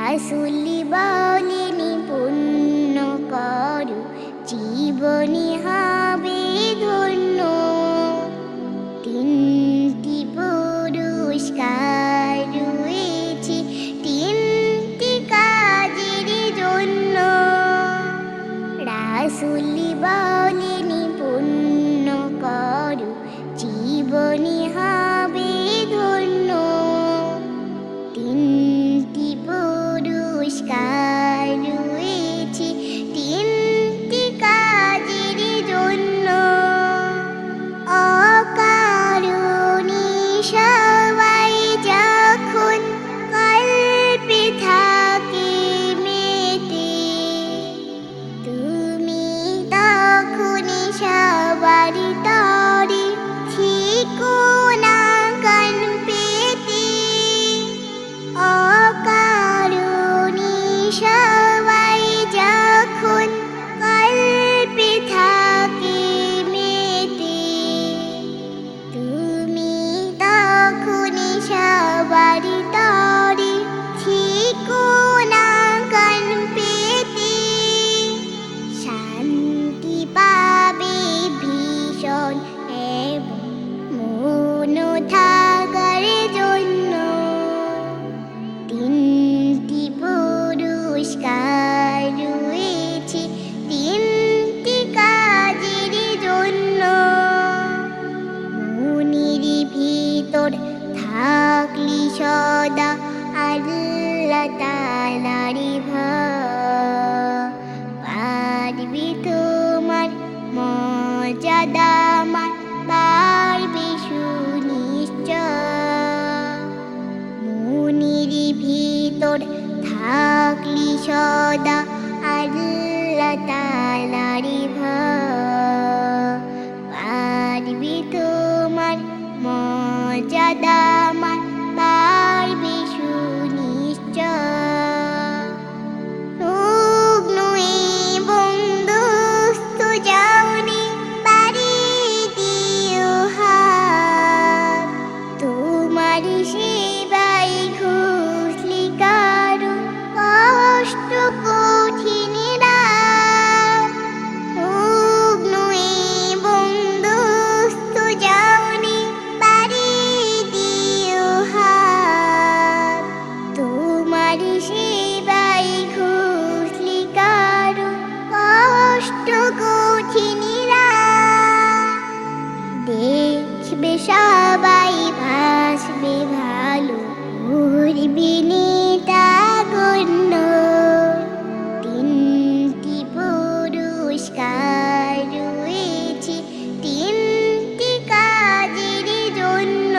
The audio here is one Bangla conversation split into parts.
রাসূল বলেনি পুণ্য করো, জীবনী হবে ধন্য। তিনটি পুরস্কার রয়েছে তিনটি কাজের জন্য। রাসূল বলেনি পুণ্য করো, জীবনী হবে ধন্য। তিনটি পুরস্কার রয়েছে তিনটি কাজের জন্য। অকারণে সবাই যখন কল্পে থাকে মেতে, তুমি তখন সবার তরে থেকো না কান পেতে। অকারণে সবাই যখন কল্পে থাকে মেতে, তুমি তখন সবার তরে থেকো না কান পেতে। শান্তি পাবে ভীষণ এবং মন থাকার জন্য। তিনটি পুরস্কার রয়েছে তিনটি কাজের জন্য। মনের ভিতর থাকলি সদা আল্লাহ তাআলার ভয়, পারবি তোমার মর্যাদা মান পারবি সুনিশ্চয়। মনের ভিতর থাকলি সদা আল্লাহ তাআলার ভয়, পারবি তোমার মর্যাদা মান পারবি সুনিশ্চয়। রুগ্ন এবং দুস্থ যাওনি বাড়ি দিও হাত, তোমার সেবাই ঘুষলি কারো কষ্ট কঠিন রাত। রুগ্ন এবং দুস্থ যাওনি বাড়ি দিও হাত, তোমার সেবাই ঘুষলি কারো কষ্ট কঠিন রাত। দেখবে সবাই ভাসবে ভালো, উড়বি নেতা গণ্য। তিনটি পুরস্কার রয়েছে তিনটি কাজের জন্য।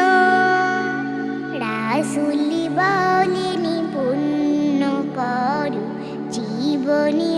রাসূল বলেনি পুণ্য করো, জীবনী